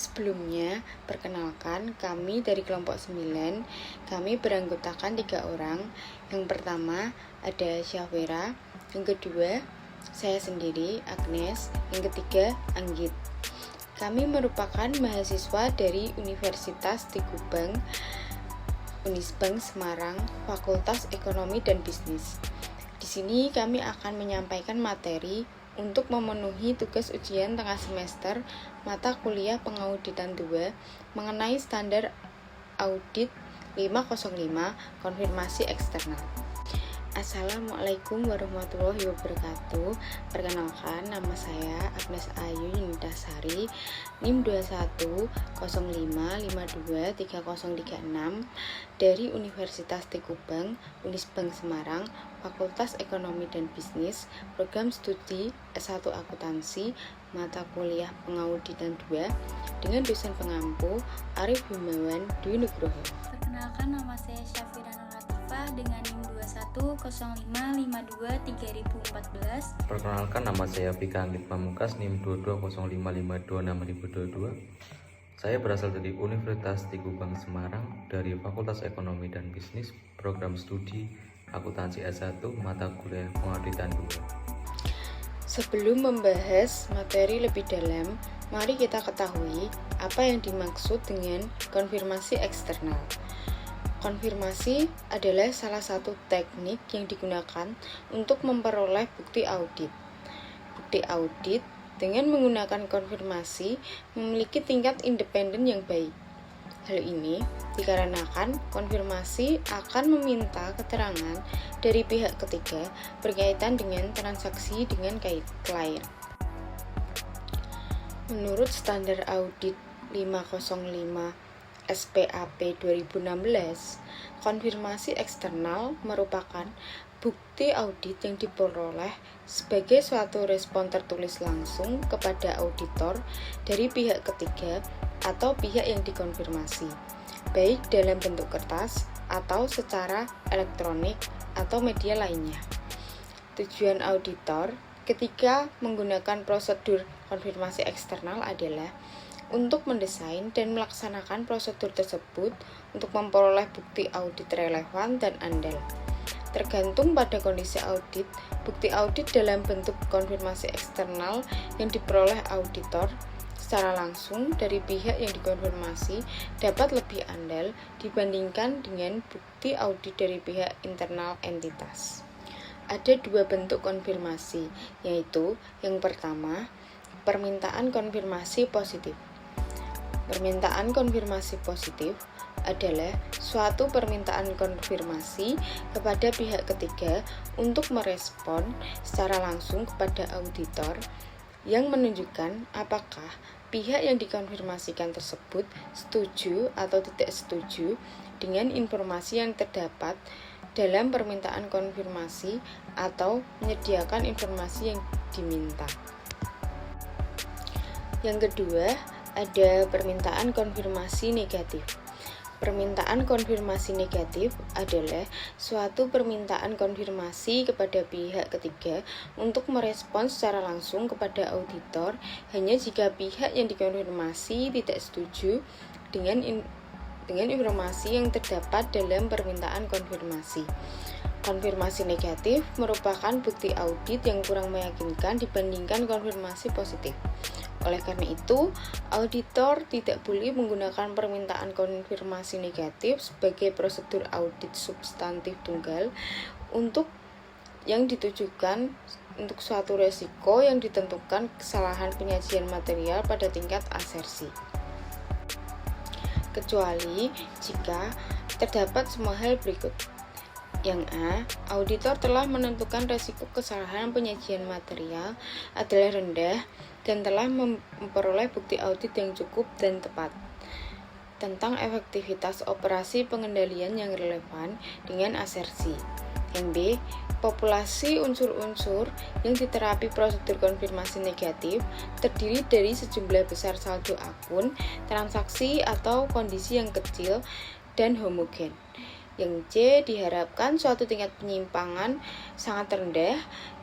Sebelumnya, perkenalkan kami dari kelompok 9. Kami beranggotakan 3 orang. Yang pertama ada Syafira, yang kedua saya sendiri, Agnes, yang ketiga Anggit. Kami merupakan mahasiswa dari Universitas Tigubang, Unisbank Semarang, Fakultas Ekonomi dan Bisnis. Di sini kami akan menyampaikan materi untuk memenuhi tugas ujian tengah semester mata kuliah pengauditan 2 mengenai standar audit 505 konfirmasi eksternal. Assalamualaikum warahmatullahi wabarakatuh. Perkenalkan, nama saya Agnes Ayu Yunitasari, NIM 2105523036 dari Universitas Tigubang, Unisbank Semarang, Fakultas Ekonomi dan Bisnis, program studi S1 Akuntansi, mata kuliah pengauditan 2 dengan dosen pengampu Arif Himawan Dwi Nugroho. Perkenalkan, nama saya Syafira dengan NIM 2105523014. Perkenalkan, nama saya Pika Anggit Pamungkas, NIM 2205526022. Saya berasal dari Universitas Tigubang Semarang dari Fakultas Ekonomi dan Bisnis, program studi Akuntansi S1, mata kuliah pengauditan 2. Sebelum membahas materi lebih dalam, mari kita ketahui apa yang dimaksud dengan konfirmasi eksternal. Konfirmasi adalah salah satu teknik yang digunakan untuk memperoleh bukti audit. Bukti audit dengan menggunakan konfirmasi memiliki tingkat independen yang baik. Hal ini dikarenakan konfirmasi akan meminta keterangan dari pihak ketiga berkaitan dengan transaksi dengan klien. Menurut standar audit 505 SPAP 2016, konfirmasi eksternal merupakan bukti audit yang diperoleh sebagai suatu respon tertulis langsung kepada auditor dari pihak ketiga atau pihak yang dikonfirmasi, baik dalam bentuk kertas atau secara elektronik atau media lainnya. Tujuan auditor ketika menggunakan prosedur konfirmasi eksternal adalah untuk mendesain dan melaksanakan prosedur tersebut untuk memperoleh bukti audit relevan dan andal. Tergantung pada kondisi audit, bukti audit dalam bentuk konfirmasi eksternal yang diperoleh auditor secara langsung dari pihak yang dikonfirmasi dapat lebih andal dibandingkan dengan bukti audit dari pihak internal entitas. Ada 2 bentuk konfirmasi, yaitu yang pertama, permintaan konfirmasi positif. Permintaan konfirmasi positif adalah suatu permintaan konfirmasi kepada pihak ketiga untuk merespon secara langsung kepada auditor yang menunjukkan apakah pihak yang dikonfirmasikan tersebut setuju atau tidak setuju dengan informasi yang terdapat dalam permintaan konfirmasi atau menyediakan informasi yang diminta. Yang kedua, ada permintaan konfirmasi negatif. Permintaan konfirmasi negatif adalah suatu permintaan konfirmasi kepada pihak ketiga untuk merespon secara langsung kepada auditor hanya jika pihak yang dikonfirmasi tidak setuju dengan informasi yang terdapat dalam permintaan konfirmasi. Konfirmasi negatif merupakan bukti audit yang kurang meyakinkan dibandingkan konfirmasi positif. Oleh karena itu, auditor tidak boleh menggunakan permintaan konfirmasi negatif sebagai prosedur audit substantif tunggal untuk yang ditujukan untuk suatu resiko yang ditentukan kesalahan penyajian material pada tingkat asersi. Kecuali jika terdapat semua hal berikut. Yang A, auditor telah menentukan resiko kesalahan penyajian material adalah rendah dan telah memperoleh bukti audit yang cukup dan tepat tentang efektivitas operasi pengendalian yang relevan dengan asersi. Yang B, populasi unsur-unsur yang diterapi prosedur konfirmasi negatif terdiri dari sejumlah besar saldo akun, transaksi atau kondisi yang kecil dan homogen. Yang C, diharapkan suatu tingkat penyimpangan sangat rendah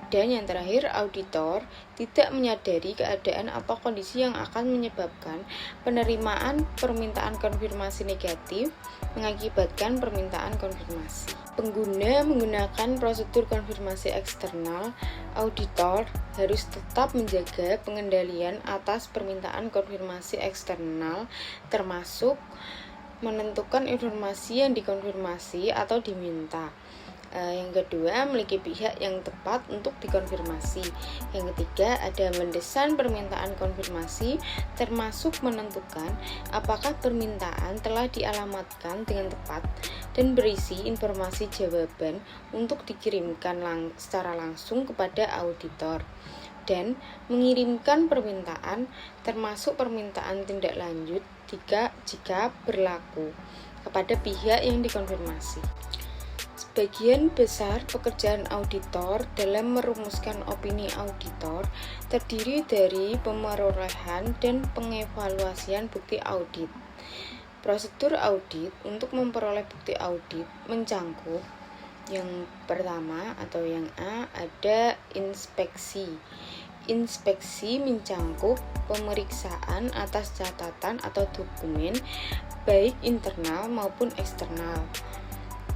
Dan yang terakhir, auditor tidak menyadari keadaan atau kondisi yang akan menyebabkan penerimaan permintaan konfirmasi negatif mengakibatkan permintaan konfirmasi. Pengguna menggunakan prosedur konfirmasi eksternal, auditor harus tetap menjaga pengendalian atas permintaan konfirmasi eksternal, termasuk menentukan informasi yang dikonfirmasi atau diminta. Yang kedua, memiliki pihak yang tepat untuk dikonfirmasi. Yang ketiga, ada mendesain permintaan konfirmasi, termasuk menentukan apakah permintaan telah dialamatkan dengan tepat dan berisi informasi jawaban untuk dikirimkan secara langsung kepada auditor, dan mengirimkan permintaan, termasuk permintaan tindak lanjut jika berlaku, kepada pihak yang dikonfirmasi. Sebagian besar pekerjaan auditor dalam merumuskan opini auditor terdiri dari pemerolehan dan pengevaluasian bukti audit. Prosedur audit untuk memperoleh bukti audit mencangkup yang pertama atau yang A, ada inspeksi. Inspeksi mencangkup pemeriksaan atas catatan atau dokumen baik internal maupun eksternal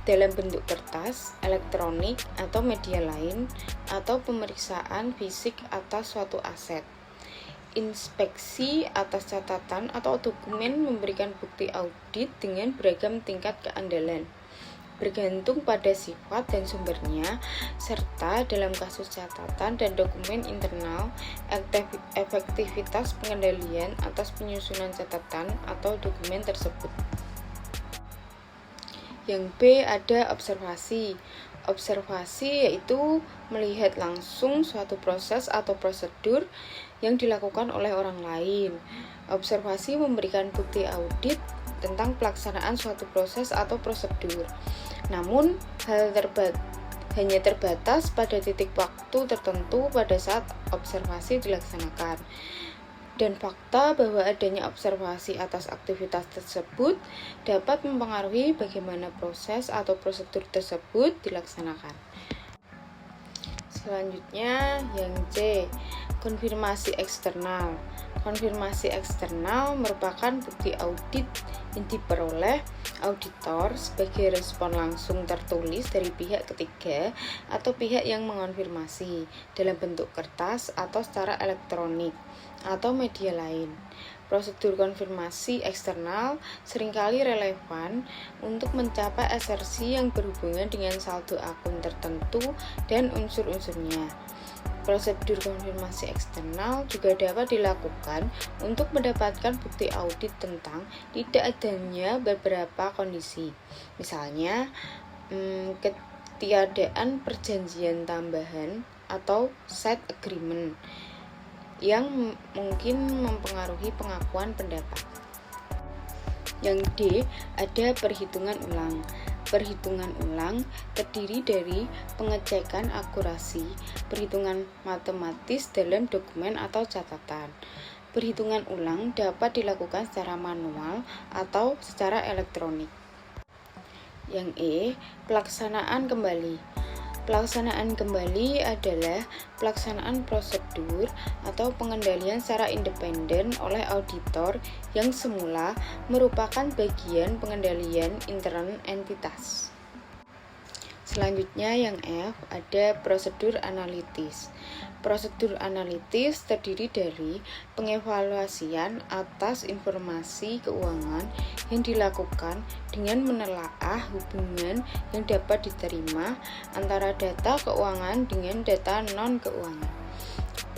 dalam bentuk kertas, elektronik, atau media lain, atau pemeriksaan fisik atas suatu aset. Inspeksi atas catatan atau dokumen memberikan bukti audit dengan beragam tingkat keandalan, bergantung pada sifat dan sumbernya, serta dalam kasus catatan dan dokumen internal, efektivitas pengendalian atas penyusunan catatan atau dokumen tersebut. Yang B, ada observasi. Observasi yaitu melihat langsung suatu proses atau prosedur yang dilakukan oleh orang lain. Observasi memberikan bukti audit tentang pelaksanaan suatu proses atau prosedur. Namun, hanya terbatas pada titik waktu tertentu pada saat observasi dilaksanakan. Dan fakta bahwa adanya observasi atas aktivitas tersebut dapat mempengaruhi bagaimana proses atau prosedur tersebut dilaksanakan. Selanjutnya yang C, konfirmasi eksternal. Konfirmasi eksternal merupakan bukti audit yang diperoleh auditor sebagai respon langsung tertulis dari pihak ketiga atau pihak yang mengonfirmasi dalam bentuk kertas atau secara elektronik atau media lain. Prosedur konfirmasi eksternal seringkali relevan untuk mencapai asersi yang berhubungan dengan saldo akun tertentu dan unsur-unsurnya. Prosedur konfirmasi eksternal juga dapat dilakukan untuk mendapatkan bukti audit tentang tidak adanya beberapa kondisi. Misalnya, ketiadaan perjanjian tambahan atau side agreement yang mungkin mempengaruhi pengakuan pendapat. Yang D, ada perhitungan ulang. Perhitungan ulang terdiri dari pengecekan akurasi, perhitungan matematis dalam dokumen atau catatan. Perhitungan ulang dapat dilakukan secara manual atau secara elektronik. Yang E, pelaksanaan kembali. Pelaksanaan kembali adalah pelaksanaan prosedur atau pengendalian secara independen oleh auditor yang semula merupakan bagian pengendalian intern entitas. Selanjutnya yang F, ada prosedur analitis. Prosedur analitis terdiri dari pengevaluasian atas informasi keuangan yang dilakukan dengan menelaah hubungan yang dapat diterima antara data keuangan dengan data non-keuangan.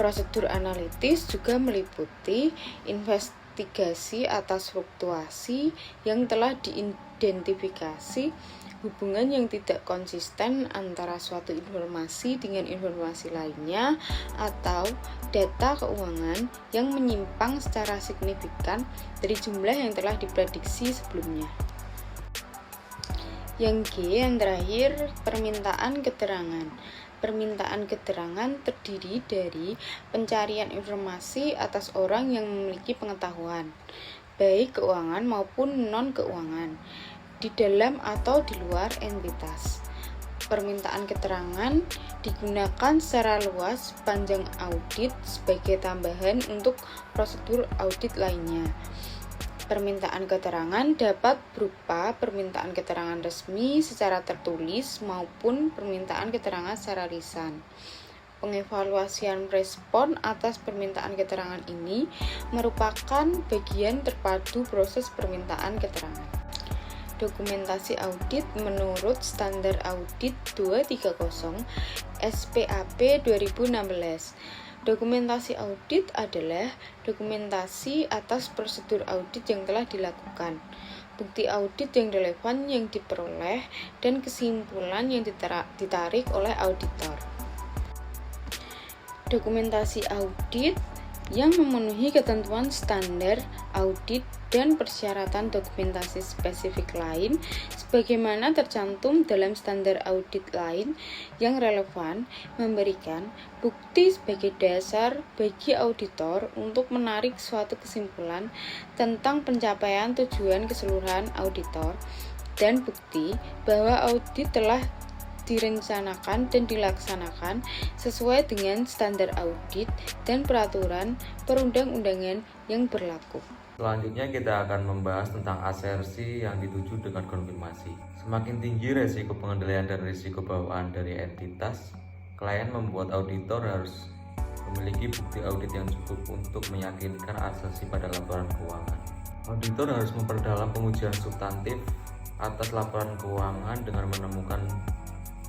Prosedur analitis juga meliputi investigasi atas fluktuasi yang telah diidentifikasi, hubungan yang tidak konsisten antara suatu informasi dengan informasi lainnya, atau data keuangan yang menyimpang secara signifikan dari jumlah yang telah diprediksi sebelumnya. Yang G, yang terakhir, permintaan keterangan. Permintaan keterangan terdiri dari pencarian informasi atas orang yang memiliki pengetahuan, baik keuangan maupun non-keuangan, di dalam atau di luar entitas. Permintaan keterangan digunakan secara luas sepanjang audit sebagai tambahan untuk prosedur audit lainnya. Permintaan keterangan dapat berupa permintaan keterangan resmi secara tertulis maupun permintaan keterangan secara lisan. Pengevaluasian respon atas permintaan keterangan ini merupakan bagian terpadu proses permintaan keterangan. Dokumentasi audit menurut Standar Audit 230 SPAP 2016. Dokumentasi audit adalah dokumentasi atas prosedur audit yang telah dilakukan, bukti audit yang relevan yang diperoleh, dan kesimpulan yang ditarik oleh auditor. Dokumentasi audit yang memenuhi ketentuan standar audit dan persyaratan dokumentasi spesifik lain sebagaimana tercantum dalam standar audit lain yang relevan memberikan bukti sebagai dasar bagi auditor untuk menarik suatu kesimpulan tentang pencapaian tujuan keseluruhan auditor dan bukti bahwa audit telah direncanakan dan dilaksanakan sesuai dengan standar audit dan peraturan perundang-undangan yang berlaku. Selanjutnya kita akan membahas tentang asersi yang dituju dengan konfirmasi. Semakin tinggi resiko pengendalian dan risiko bawaan dari entitas, klien membuat auditor harus memiliki bukti audit yang cukup untuk meyakinkan asersi pada laporan keuangan. Auditor harus memperdalam pengujian substantif atas laporan keuangan dengan menemukan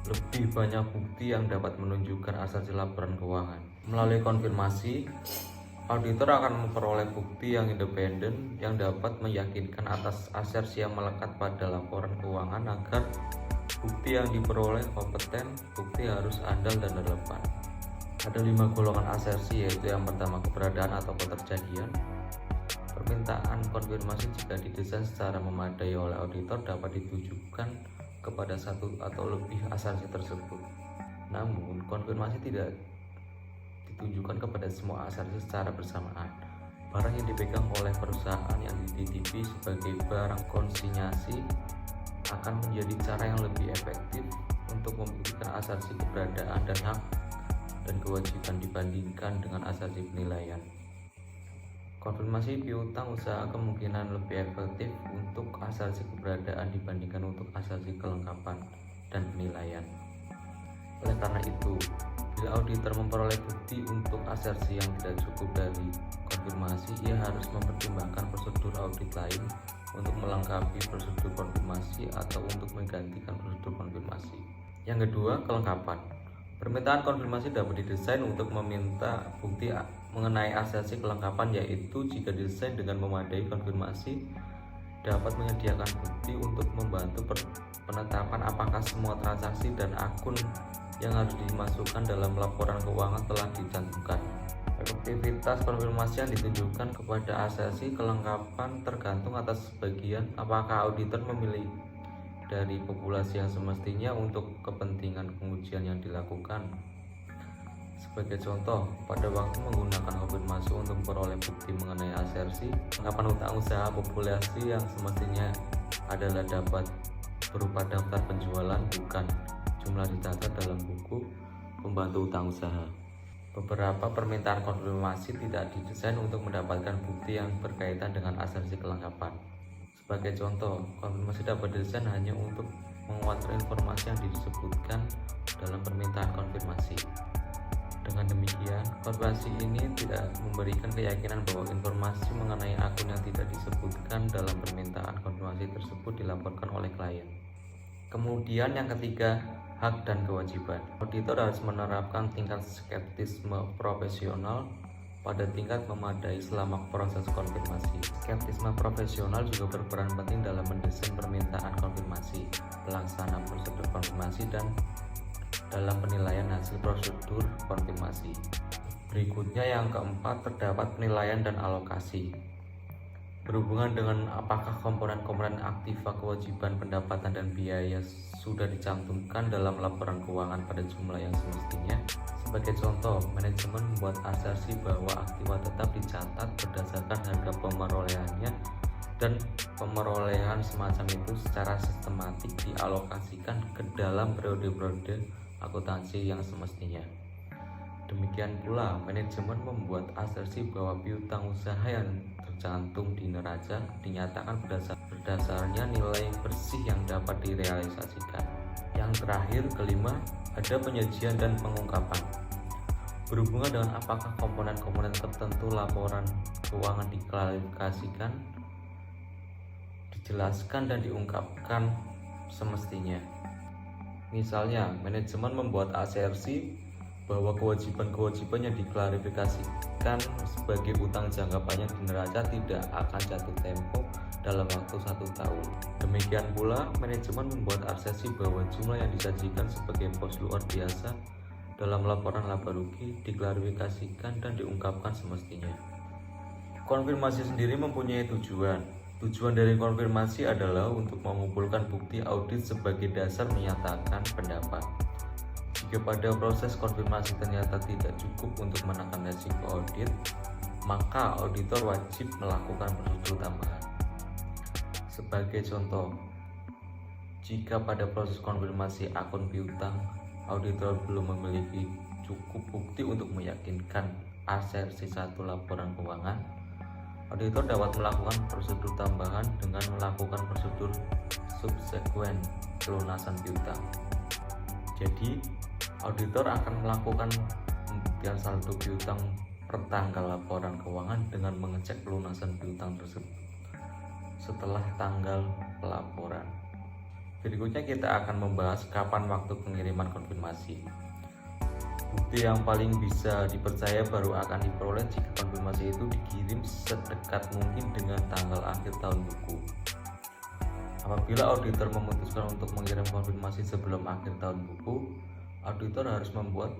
lebih banyak bukti yang dapat menunjukkan asersi laporan keuangan. Melalui konfirmasi, auditor akan memperoleh bukti yang independen yang dapat meyakinkan atas asersi yang melekat pada laporan keuangan agar bukti yang diperoleh kompeten, bukti harus andal dan relevan. Ada 5 golongan asersi, yaitu yang pertama keberadaan atau keterjadian. Permintaan konfirmasi jika didesain secara memadai oleh auditor dapat ditujukan kepada satu atau lebih asersi tersebut. Namun, konfirmasi tidak ditujukan kepada semua asersi secara bersamaan. Barang yang dipegang oleh perusahaan yang dititipi sebagai barang konsinyasi akan menjadi cara yang lebih efektif untuk membuktikan asersi keberadaan dan hak dan kewajiban dibandingkan dengan asersi penilaian. Konfirmasi piutang usaha kemungkinan lebih efektif untuk asersi keberadaan dibandingkan untuk asersi kelengkapan dan penilaian. Oleh karena itu, bila auditor memperoleh bukti untuk asersi yang tidak cukup dari konfirmasi, ia harus mempertimbangkan prosedur audit lain untuk melengkapi prosedur konfirmasi atau untuk menggantikan prosedur konfirmasi. Yang kedua, kelengkapan. Permintaan konfirmasi dapat didesain untuk meminta bukti mengenai asersi kelengkapan, yaitu jika didesain dengan memadai, konfirmasi dapat menyediakan bukti untuk membantu penetapan apakah semua transaksi dan akun yang harus dimasukkan dalam laporan keuangan telah dicantumkan. Efektivitas konfirmasi yang ditunjukkan kepada asersi kelengkapan tergantung atas sebagian apakah auditor memilih dari populasi yang semestinya untuk kepentingan pengujian yang dilakukan. Sebagai contoh, pada waktu menggunakan konfirmasi untuk memperoleh bukti mengenai asersi kelengkapan utang usaha, populasi yang semestinya adalah dapat berupa daftar penjualan, bukan jumlah dicatat dalam buku pembantu utang usaha. Beberapa permintaan konfirmasi tidak didesain untuk mendapatkan bukti yang berkaitan dengan asersi kelengkapan. Sebagai contoh, konfirmasi dapat didesain hanya untuk menguatkan informasi yang disebutkan dalam permintaan konfirmasi. Dengan demikian, konfirmasi ini tidak memberikan keyakinan bahwa informasi mengenai akun yang tidak disebutkan dalam permintaan konfirmasi tersebut dilaporkan oleh klien. Kemudian yang ketiga, hak dan kewajiban. Auditor harus menerapkan tingkat skeptisme profesional pada tingkat memadai selama proses konfirmasi. Skeptisme profesional juga berperan penting dalam mendesain permintaan konfirmasi, pelaksana prosedur konfirmasi, dan dalam penilaian hasil prosedur konfirmasi. Berikutnya yang keempat, terdapat penilaian dan alokasi. Berhubungan dengan apakah komponen-komponen aktiva, kewajiban, pendapatan, dan biaya sudah dicantumkan dalam laporan keuangan pada jumlah yang semestinya. Sebagai contoh, manajemen membuat asersi bahwa aktiva tetap dicatat berdasarkan harga pemerolehannya dan pemerolehan semacam itu secara sistematik dialokasikan ke dalam periode-periode akuntansi yang semestinya. Demikian pula, manajemen membuat asersi bahwa piutang usaha yang tercantum di neraca dinyatakan berdasarnya nilai bersih yang dapat direalisasikan. Yang terakhir, kelima, ada penyajian dan pengungkapan. Berhubungan dengan apakah komponen-komponen tertentu laporan keuangan diklarifikasikan, dijelaskan dan diungkapkan semestinya. Misalnya, manajemen membuat asersi bahwa kewajiban-kewajiban yang diklarifikasikan sebagai utang jangka panjang di neraca tidak akan jatuh tempo dalam waktu 1 tahun. Demikian pula, manajemen membuat asersi bahwa jumlah yang disajikan sebagai pos luar biasa dalam laporan laba rugi diklarifikasikan dan diungkapkan semestinya. Konfirmasi sendiri mempunyai tujuan. Tujuan dari konfirmasi adalah untuk mengumpulkan bukti audit sebagai dasar menyatakan pendapat. Jika pada proses konfirmasi ternyata tidak cukup untuk menekan resiko audit, maka auditor wajib melakukan prosedur tambahan. Sebagai contoh, jika pada proses konfirmasi akun piutang, auditor belum memiliki cukup bukti untuk meyakinkan asersi satu laporan keuangan, auditor dapat melakukan prosedur tambahan dengan melakukan prosedur subsekuen pelunasan piutang. Jadi, auditor akan melakukan pembuktian saldo piutang per tanggal laporan keuangan dengan mengecek pelunasan piutang tersebut setelah tanggal pelaporan. Berikutnya kita akan membahas kapan waktu pengiriman konfirmasi. Bukti yang paling bisa dipercaya baru akan diperoleh jika konfirmasi itu dikirim sedekat mungkin dengan tanggal akhir tahun buku. Apabila auditor memutuskan untuk mengirim konfirmasi sebelum akhir tahun buku, auditor harus membuat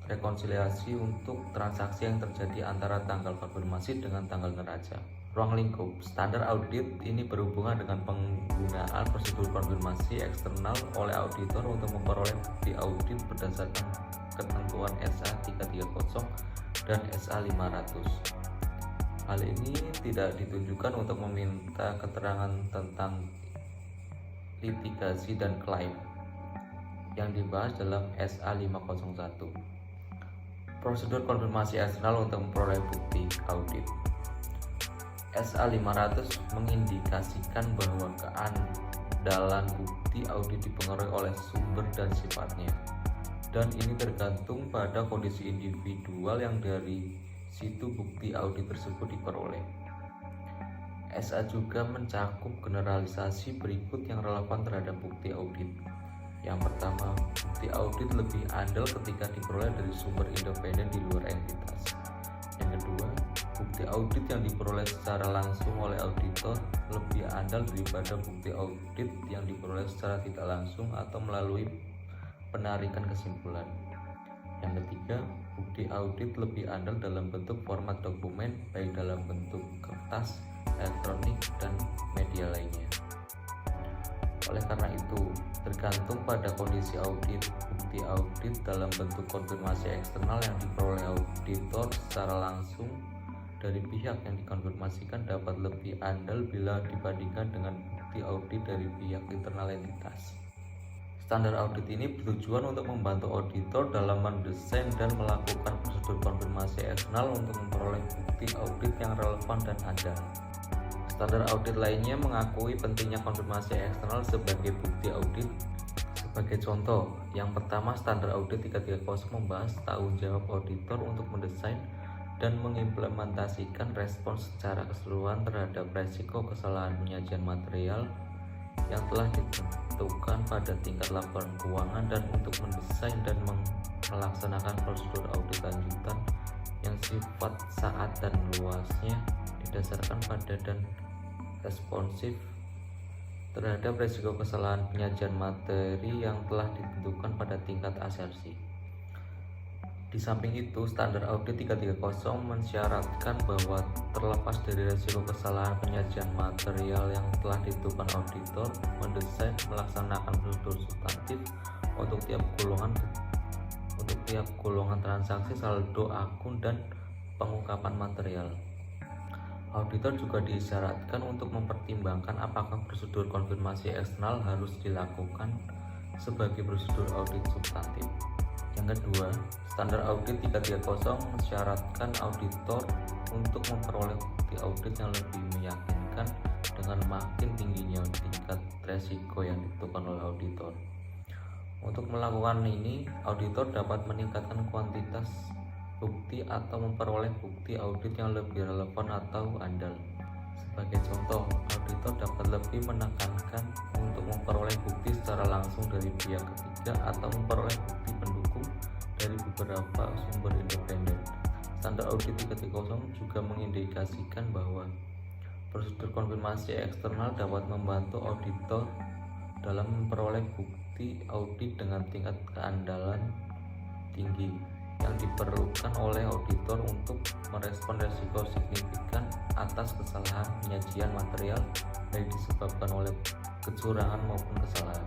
rekonsiliasi untuk transaksi yang terjadi antara tanggal konfirmasi dengan tanggal neraca. Ruang lingkup standar audit ini berhubungan dengan penggunaan prosedur konfirmasi eksternal oleh auditor untuk memperoleh bukti audit berdasarkan ketentuan SA 330 dan SA 500. Hal ini tidak ditujukan untuk meminta keterangan tentang litigasi dan klaim yang dibahas dalam SA 501. Prosedur konfirmasi eksternal untuk memperoleh bukti audit. SA 500 mengindikasikan bahwa keandalan bukti audit dipengaruhi oleh sumber dan sifatnya, dan ini tergantung pada kondisi individual yang dari situ bukti audit tersebut diperoleh. SA juga mencakup generalisasi berikut yang relevan terhadap bukti audit. Yang pertama, bukti audit lebih andal ketika diperoleh dari sumber independen di luar entitas. Yang kedua, bukti audit yang diperoleh secara langsung oleh auditor lebih andal daripada bukti audit yang diperoleh secara tidak langsung atau melalui penarikan kesimpulan. Yang ketiga, bukti audit lebih andal dalam bentuk format dokumen, baik dalam bentuk kertas, elektronik, dan media lainnya. Oleh karena itu, tergantung pada kondisi audit, bukti audit dalam bentuk konfirmasi eksternal yang diperoleh auditor secara langsung dari pihak yang dikonfirmasikan dapat lebih andal bila dibandingkan dengan bukti audit dari pihak internal entitas. Standar audit ini bertujuan untuk membantu auditor dalam mendesain dan melakukan prosedur konfirmasi eksternal untuk memperoleh bukti audit yang relevan dan andal. Standar audit lainnya mengakui pentingnya konfirmasi eksternal sebagai bukti audit. Sebagai contoh, yang pertama, standar audit 330 membahas tanggung jawab auditor untuk mendesain dan mengimplementasikan respons secara keseluruhan terhadap resiko kesalahan penyajian material yang telah ditentukan pada tingkat laporan keuangan, dan untuk mendesain dan melaksanakan prosedur audit lanjutan yang sifat saat dan luasnya didasarkan pada dan responsif terhadap resiko kesalahan penyajian materi yang telah ditentukan pada tingkat asersi. Di samping itu, standar audit 330 mensyaratkan bahwa terlepas dari resiko kesalahan penyajian material yang telah ditentukan auditor, mendesain melaksanakan prosedur substantif untuk tiap golongan transaksi, saldo akun, dan pengungkapan material. Auditor juga disyaratkan untuk mempertimbangkan apakah prosedur konfirmasi eksternal harus dilakukan sebagai prosedur audit substantif. Yang kedua, standar audit 330 mensyaratkan auditor untuk memperoleh bukti audit yang lebih meyakinkan dengan makin tingginya tingkat resiko yang ditentukan oleh auditor. Untuk melakukan ini, auditor dapat meningkatkan kuantitas bukti atau memperoleh bukti audit yang lebih relevan atau andal. Sebagai contoh, auditor dapat lebih menekankan untuk memperoleh bukti secara langsung dari pihak ketiga atau memperoleh bukti pendukung dari beberapa sumber independen. Standar audit 330 juga mengindikasikan bahwa prosedur konfirmasi eksternal dapat membantu auditor dalam memperoleh bukti audit dengan tingkat keandalan tinggi yang diperlukan oleh auditor untuk merespon risiko signifikan atas kesalahan penyajian material baik disebabkan oleh kecurangan maupun kesalahan.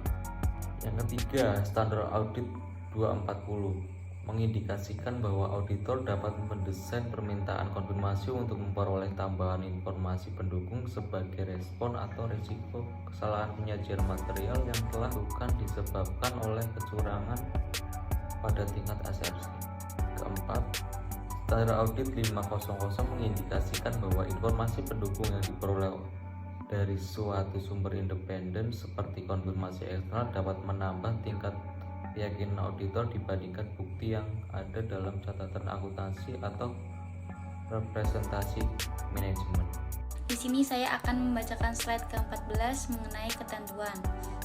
Yang ketiga, standar audit 240 mengindikasikan bahwa auditor dapat mendesain permintaan konfirmasi untuk memperoleh tambahan informasi pendukung sebagai respon atau risiko kesalahan penyajian material yang telah bukan disebabkan oleh kecurangan pada tingkat ASRC. Keempat, standar audit 500 mengindikasikan bahwa informasi pendukung yang diperoleh dari suatu sumber independen seperti konfirmasi eksternal dapat menambah tingkat keyakinan auditor dibandingkan bukti yang ada dalam catatan akuntansi atau representasi manajemen. Di sini saya akan membacakan slide ke-14 mengenai ketentuan.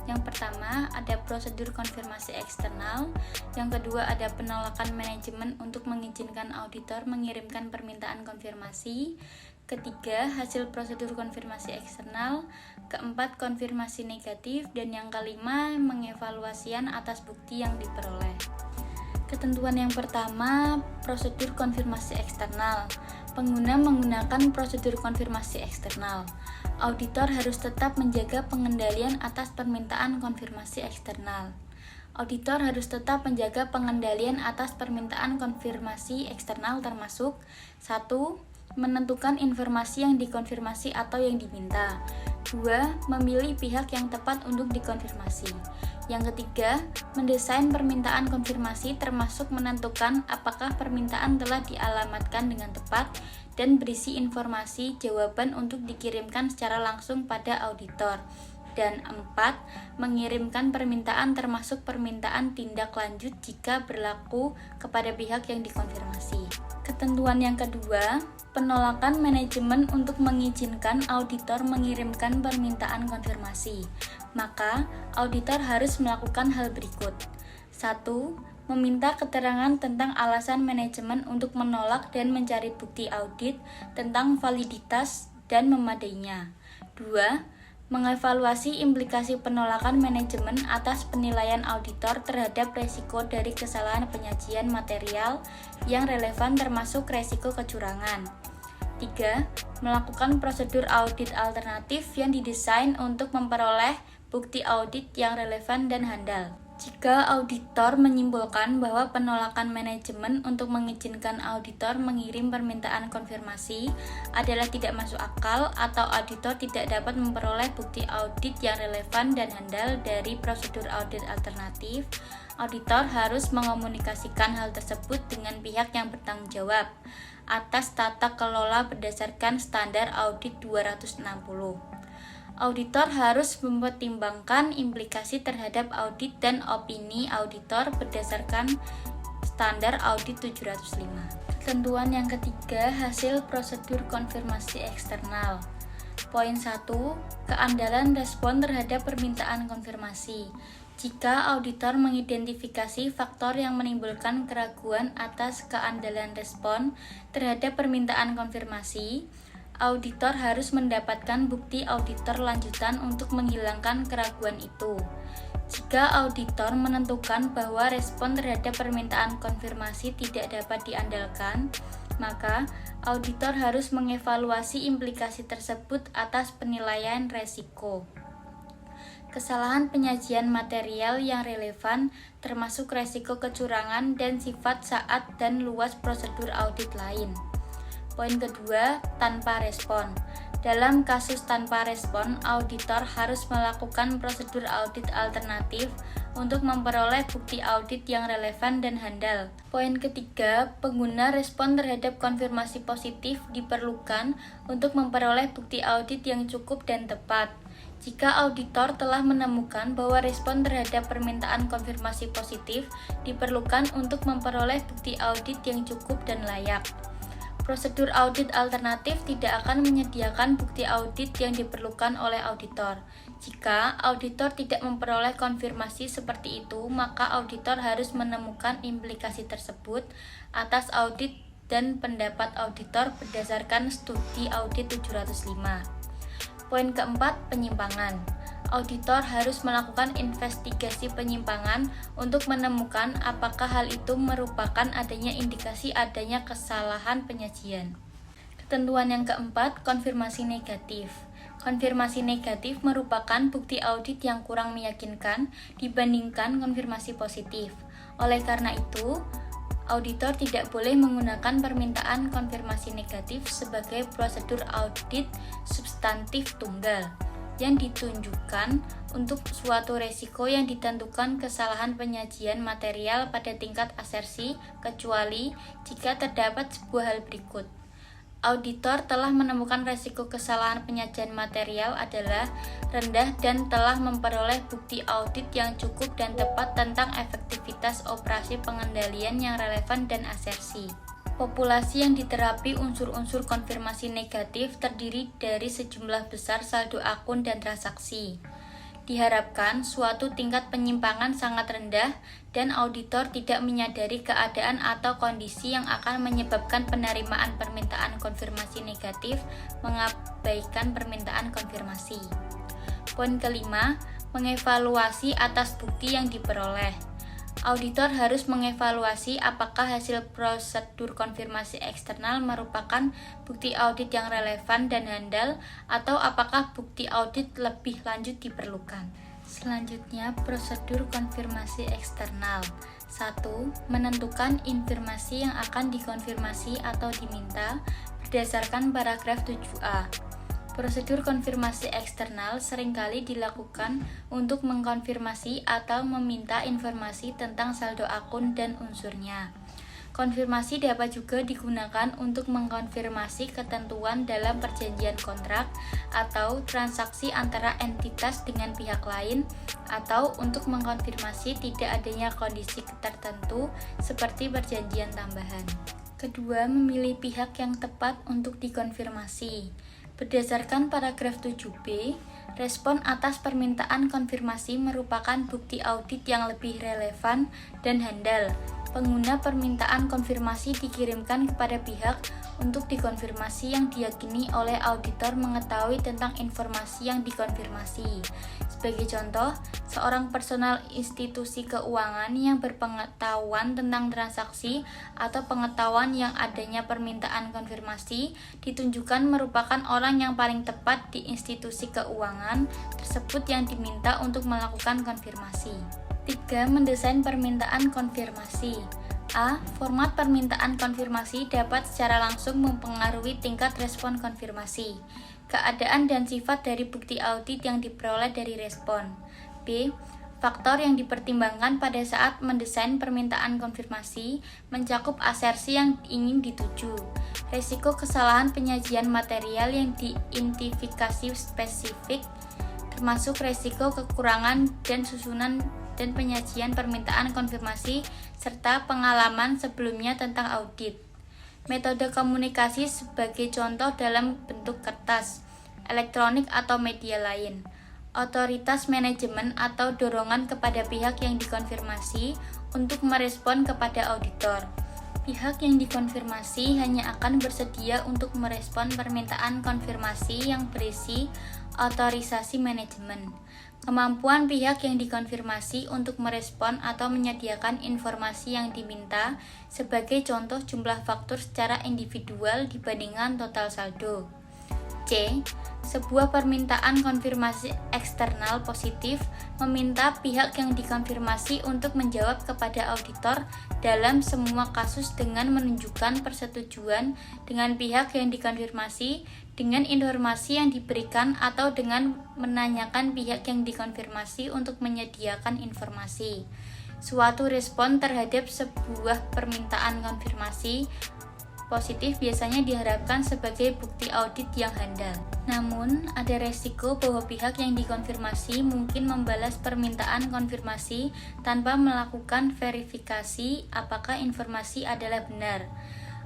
Yang pertama ada prosedur konfirmasi eksternal, yang kedua ada penolakan manajemen untuk mengizinkan auditor mengirimkan permintaan konfirmasi, ketiga hasil prosedur konfirmasi eksternal, keempat konfirmasi negatif, dan yang kelima mengevaluasian atas bukti yang diperoleh. Ketentuan yang pertama, prosedur konfirmasi eksternal. Pengguna menggunakan prosedur konfirmasi eksternal. Auditor harus tetap menjaga pengendalian atas permintaan konfirmasi eksternal. Auditor harus tetap menjaga pengendalian atas permintaan konfirmasi eksternal termasuk 1. Menentukan informasi yang dikonfirmasi atau yang diminta. 2. Memilih pihak yang tepat untuk dikonfirmasi. Yang ketiga, mendesain permintaan konfirmasi termasuk menentukan apakah permintaan telah dialamatkan dengan tepat dan berisi informasi jawaban untuk dikirimkan secara langsung pada auditor. Dan 4. Mengirimkan permintaan termasuk permintaan tindak lanjut jika berlaku kepada pihak yang dikonfirmasi. Ketentuan yang kedua, penolakan manajemen untuk mengizinkan auditor mengirimkan permintaan konfirmasi. Maka, auditor harus melakukan hal berikut. 1. Meminta keterangan tentang alasan manajemen untuk menolak dan mencari bukti audit tentang validitas dan memadainya. 2. Mengevaluasi implikasi penolakan manajemen atas penilaian auditor terhadap resiko dari kesalahan penyajian material yang relevan termasuk resiko kecurangan. 3. Melakukan prosedur audit alternatif yang didesain untuk memperoleh bukti audit yang relevan dan handal. Jika auditor menyimpulkan bahwa penolakan manajemen untuk mengizinkan auditor mengirim permintaan konfirmasi adalah tidak masuk akal atau auditor tidak dapat memperoleh bukti audit yang relevan dan handal dari prosedur audit alternatif, auditor harus mengomunikasikan hal tersebut dengan pihak yang bertanggung jawab atas tata kelola berdasarkan standar audit 260. Auditor harus mempertimbangkan implikasi terhadap audit dan opini auditor berdasarkan standar audit 705. Ketentuan yang ketiga, hasil prosedur konfirmasi eksternal. Poin 1, keandalan respon terhadap permintaan konfirmasi. Jika auditor mengidentifikasi faktor yang menimbulkan keraguan atas keandalan respon terhadap permintaan konfirmasi, auditor harus mendapatkan bukti auditor lanjutan untuk menghilangkan keraguan itu. Jika auditor menentukan bahwa respon terhadap permintaan konfirmasi tidak dapat diandalkan, maka auditor harus mengevaluasi implikasi tersebut atas penilaian resiko. Kesalahan penyajian material yang relevan termasuk resiko kecurangan dan sifat saat dan luas prosedur audit lain. Poin kedua, tanpa respon. Dalam kasus tanpa respon, auditor harus melakukan prosedur audit alternatif untuk memperoleh bukti audit yang relevan dan handal. Poin ketiga, pengguna respon terhadap konfirmasi positif diperlukan untuk memperoleh bukti audit yang cukup dan tepat. Jika auditor telah menemukan bahwa respon terhadap permintaan konfirmasi positif diperlukan untuk memperoleh bukti audit yang cukup dan layak. Prosedur audit alternatif tidak akan menyediakan bukti audit yang diperlukan oleh auditor. Jika auditor tidak memperoleh konfirmasi seperti itu, maka auditor harus menemukan implikasi tersebut atas audit dan pendapat auditor berdasarkan studi audit 705. Poin keempat, penyimpangan. Auditor harus melakukan investigasi penyimpangan untuk menemukan apakah hal itu merupakan adanya indikasi adanya kesalahan penyajian. Ketentuan yang keempat, konfirmasi negatif. Konfirmasi negatif merupakan bukti audit yang kurang meyakinkan dibandingkan konfirmasi positif. Oleh karena itu, auditor tidak boleh menggunakan permintaan konfirmasi negatif sebagai prosedur audit substantif tunggal yang ditunjukkan untuk suatu resiko yang ditentukan kesalahan penyajian material pada tingkat asersi, kecuali jika terdapat sebuah hal berikut. Auditor telah menemukan resiko kesalahan penyajian material adalah rendah dan telah memperoleh bukti audit yang cukup dan tepat tentang efektivitas operasi pengendalian yang relevan dan asersi. Populasi yang diterapi unsur-unsur konfirmasi negatif terdiri dari sejumlah besar saldo akun dan transaksi. Diharapkan suatu tingkat penyimpangan sangat rendah dan auditor tidak menyadari keadaan atau kondisi yang akan menyebabkan penerimaan permintaan konfirmasi negatif mengabaikan permintaan konfirmasi. Poin kelima, mengevaluasi atas bukti yang diperoleh. Auditor harus mengevaluasi apakah hasil prosedur konfirmasi eksternal merupakan bukti audit yang relevan dan handal atau apakah bukti audit lebih lanjut diperlukan. Selanjutnya, prosedur konfirmasi eksternal. 1. Menentukan informasi yang akan dikonfirmasi atau diminta berdasarkan paragraf 7A. Prosedur konfirmasi eksternal seringkali dilakukan untuk mengkonfirmasi atau meminta informasi tentang saldo akun dan unsurnya. Konfirmasi dapat juga digunakan untuk mengkonfirmasi ketentuan dalam perjanjian kontrak atau transaksi antara entitas dengan pihak lain, atau untuk mengkonfirmasi tidak adanya kondisi tertentu seperti perjanjian tambahan. Kedua, memilih pihak yang tepat untuk dikonfirmasi. Berdasarkan paragraf 7b, respon atas permintaan konfirmasi merupakan bukti audit yang lebih relevan dan handal. Pengguna permintaan konfirmasi dikirimkan kepada pihak untuk dikonfirmasi yang diyakini oleh auditor mengetahui tentang informasi yang dikonfirmasi. Sebagai contoh, seorang personal institusi keuangan yang berpengetahuan tentang transaksi atau pengetahuan yang adanya permintaan konfirmasi ditunjukkan merupakan orang yang paling tepat di institusi keuangan tersebut yang diminta untuk melakukan konfirmasi. 3. Mendesain permintaan konfirmasi. A. Format permintaan konfirmasi dapat secara langsung mempengaruhi tingkat respon konfirmasi, keadaan dan sifat dari bukti audit yang diperoleh dari respon. B. Faktor yang dipertimbangkan pada saat mendesain permintaan konfirmasi mencakup asersi yang ingin dituju, risiko kesalahan penyajian material yang diidentifikasi spesifik, termasuk risiko kekurangan dan susunan dan penyajian permintaan konfirmasi, serta pengalaman sebelumnya tentang audit. Metode komunikasi sebagai contoh dalam bentuk kertas, elektronik atau media lain. Otoritas manajemen atau dorongan kepada pihak yang dikonfirmasi untuk merespon kepada auditor. Pihak yang dikonfirmasi hanya akan bersedia untuk merespon permintaan konfirmasi yang berisi otorisasi manajemen. Kemampuan pihak yang dikonfirmasi untuk merespon atau menyediakan informasi yang diminta sebagai contoh jumlah faktur secara individual dibandingkan total saldo. C. Sebuah permintaan konfirmasi eksternal positif meminta pihak yang dikonfirmasi untuk menjawab kepada auditor dalam semua kasus dengan menunjukkan persetujuan dengan pihak yang dikonfirmasi dengan informasi yang diberikan atau dengan menanyakan pihak yang dikonfirmasi untuk menyediakan informasi. Suatu respon terhadap sebuah permintaan konfirmasi positif biasanya diharapkan sebagai bukti audit yang handal. Namun, ada resiko bahwa pihak yang dikonfirmasi mungkin membalas permintaan konfirmasi tanpa melakukan verifikasi apakah informasi adalah benar.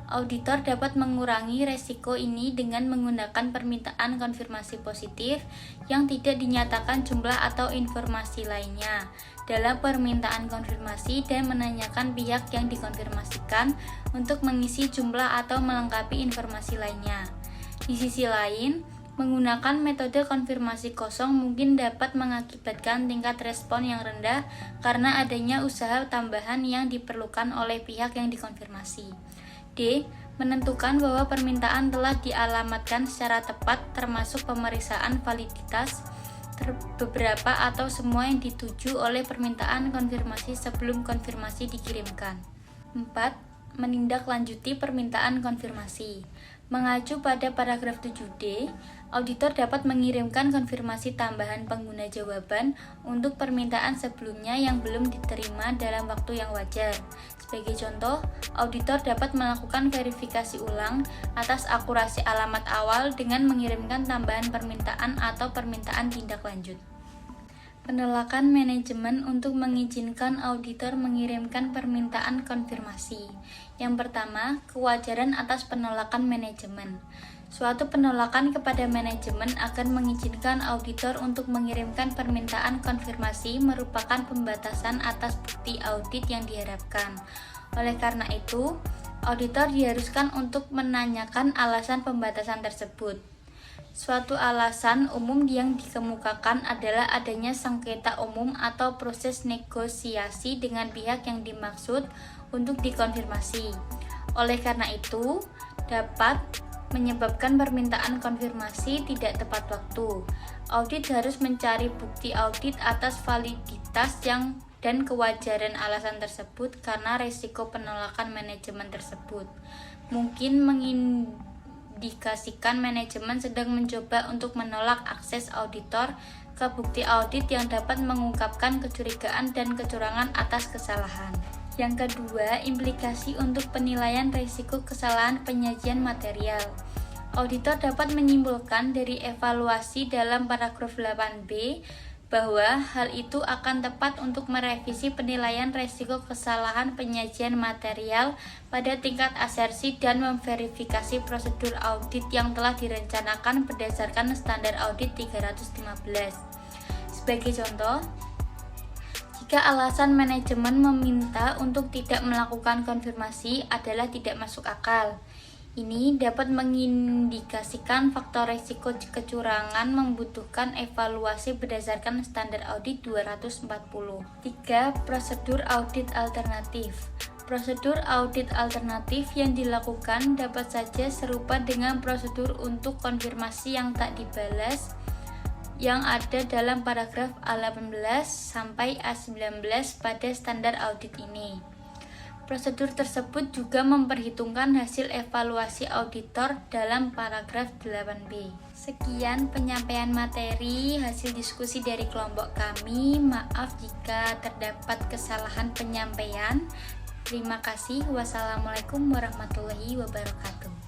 Auditor dapat mengurangi resiko ini dengan menggunakan permintaan konfirmasi positif yang tidak dinyatakan jumlah atau informasi lainnya dalam permintaan konfirmasi dan menanyakan pihak yang dikonfirmasikan untuk mengisi jumlah atau melengkapi informasi lainnya. Di sisi lain, menggunakan metode konfirmasi kosong mungkin dapat mengakibatkan tingkat respon yang rendah karena adanya usaha tambahan yang diperlukan oleh pihak yang dikonfirmasi. D. Menentukan bahwa permintaan telah dialamatkan secara tepat termasuk pemeriksaan validitas beberapa atau semua yang dituju oleh permintaan konfirmasi sebelum konfirmasi dikirimkan. 4. Menindaklanjuti permintaan konfirmasi. Mengacu pada paragraf 7D, auditor dapat mengirimkan konfirmasi tambahan pengguna jawaban untuk permintaan sebelumnya yang belum diterima dalam waktu yang wajar. Sebagai contoh, auditor dapat melakukan verifikasi ulang atas akurasi alamat awal dengan mengirimkan tambahan permintaan atau permintaan tindak lanjut. Penolakan manajemen untuk mengizinkan auditor mengirimkan permintaan konfirmasi. Yang pertama, kewajaran atas penolakan manajemen. Suatu penolakan kepada manajemen akan mengizinkan auditor untuk mengirimkan permintaan konfirmasi merupakan pembatasan atas bukti audit yang diharapkan. Oleh karena itu, auditor diharuskan untuk menanyakan alasan pembatasan tersebut. Suatu alasan umum yang dikemukakan adalah adanya sengketa umum atau proses negosiasi dengan pihak yang dimaksud untuk dikonfirmasi. Oleh karena itu, dapat menyebabkan permintaan konfirmasi tidak tepat waktu. Audit harus mencari bukti audit atas validitas dan kewajaran alasan tersebut karena risiko penolakan manajemen tersebut mungkin mengindikasikan manajemen sedang mencoba untuk menolak akses auditor ke bukti audit yang dapat mengungkapkan kecurigaan dan kecurangan atas kesalahan. Yang kedua, implikasi untuk penilaian risiko kesalahan penyajian material. Auditor dapat menyimpulkan dari evaluasi dalam paragraf 8B bahwa hal itu akan tepat untuk merevisi penilaian risiko kesalahan penyajian material pada tingkat asersi dan memverifikasi prosedur audit yang telah direncanakan berdasarkan standar audit 315. Sebagai contoh, jika alasan manajemen meminta untuk tidak melakukan konfirmasi adalah tidak masuk akal, ini dapat mengindikasikan faktor risiko kecurangan membutuhkan evaluasi berdasarkan standar audit 240. 3. Prosedur audit alternatif. Prosedur audit alternatif yang dilakukan dapat saja serupa dengan prosedur untuk konfirmasi yang tak dibalas yang ada dalam paragraf A18 sampai A19 pada standar audit ini. Prosedur tersebut juga memperhitungkan hasil evaluasi auditor dalam paragraf 8B. Sekian penyampaian materi hasil diskusi dari kelompok kami. Maaf jika terdapat kesalahan penyampaian. Terima kasih. Wassalamualaikum warahmatullahi wabarakatuh.